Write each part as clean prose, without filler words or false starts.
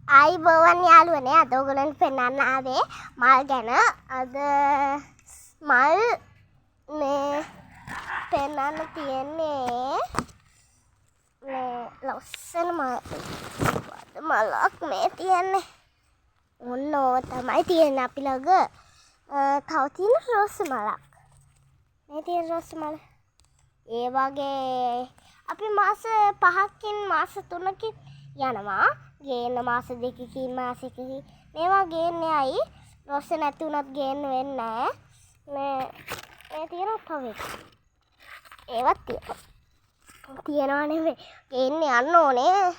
ආයිබෝවන් යාළුවනේ අද ඔයගොල්ලන්ට පෙන්නන්න ආවේ මල් ගැන අද මල් මේ පෙන්නන්න තියෙන්නේ මේ ලස්සන මලක් මේ තියෙන්නේ ඔන්න ඕව තමයි තියෙන්නේ අපි ළඟ තව තියෙන රෝස මලක් මේ තියෙන රෝස මල ඒ වගේ අපි මාස 5කින් මාස 3කින් යනවා ගේන්න මාස 2කින් මාසෙකින් මේවා ගේන්නේ අයි රොස්ස නැති උනත් ගේන්න වෙන්නේ නැහැ මේ තියෙනවා තව එක ඒවත් තියෙනවා නෙවෙයි ගේන්න යන්න ඕනේ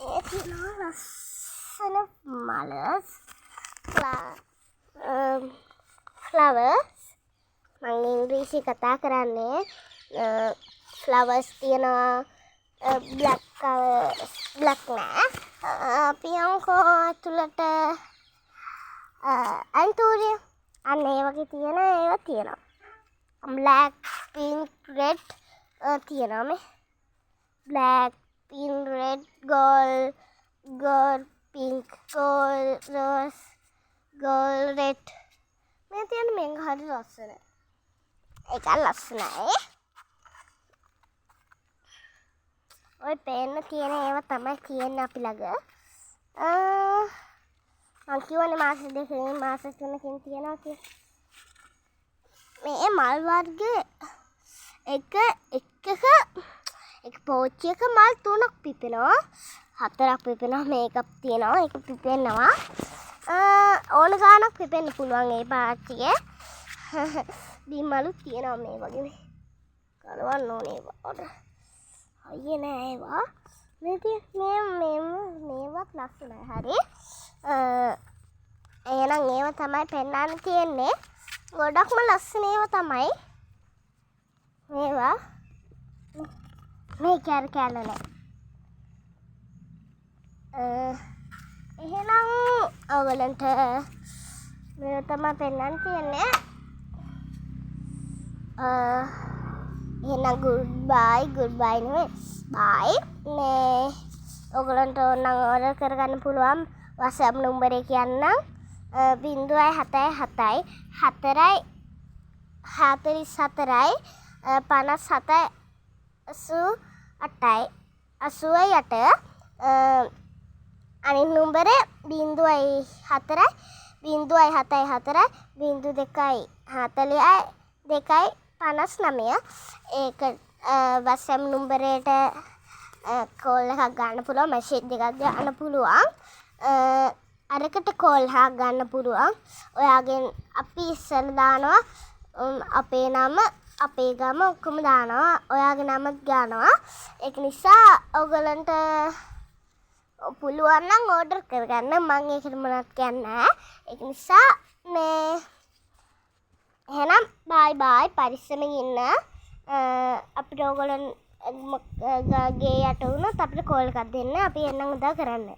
ඒ තියෙනවා ලස්සන මලස් flowers මම ඉංග්‍රීසි කතා කරන්නේ flowers තියෙනවා black නෑ අපි යමුකෝ ඇතුළට ඇන්තූරියම් අන්න ඒ වගේ තියෙන ඒවා තියෙනවා black pink red තියෙනවා මේ black pink red gold pink gold rose gold red මේ තියෙන මේක හරි ලස්සන ඒක ලස්සනයි ඔය පේන්න තියෙන ඒවා තමයි කියන්නේ අපි ළඟ මං කියවනේ මාස 2කින් මාස 3කින් තියනවා කියලා මේ මල් වර්ග එක පෝච්චියක මල් 3ක් පිපෙනවා 4ක් පිපෙනවා මේකක් තියෙනවා ඒක පිපෙනවා ඕන ගානක් පිපෙන්න පුළුවන් ඒ පාච්චියේ බිම්මලුත් තියෙනවා මේ වගේ කලවන්න ඕනේ ඒවට අයියේ නෑ ඒවා මේවත් ලස්සනයි හරි එහෙනම් ඒව තමයි පෙන්නන්න තියෙන්නේ ගොඩක්ම ලස්සන ඒවා තමයි මේවා මේ කැරකැල නෑ එහෙනම් ඔයගලන්ට මේ තමයි පෙන්නන්න තියෙන්නේ එහෙනම් goodbye නෙවෙයි bye මේ ඔයගලන්ට ඕනම් ඕඩර් කරගන්න පුළුවන් WhatsApp නම්බර් එක කියන්නම් 077 4යි 44යි 57 88යි අනිත් නම්බරේ 04යි 074යි 02යි 40යි 2යි 59 ඒක WhatsApp නම්බරේට කෝල් එකක් ගන්න පුළුවන් මැසේජ් එකක් ගන්න පුළුවන් අරකට කෝල් එකක් ගන්න පුළුවන් ඔයාගෙන් අපි ඉස්සර දානවා අපේ නම අපේ ගම ඔක්කොම දානවා ඔයාගේ නමත් ගන්නවා ඒක නිසා ඔයගලන්ට පුළුවන් නම් ඕඩර් කරගන්න මම ඒකට මොනවත් කියන්නේ නැහැ ඒක නිසා මේ එහෙනම් බයි පරිස්සමෙන් ඉන්න අපිට ඕගොල්ලන් ගේ යට වුණොත් අපිට කෝල් එකක් දෙන්න අපි එන්නම් උදා කරන්න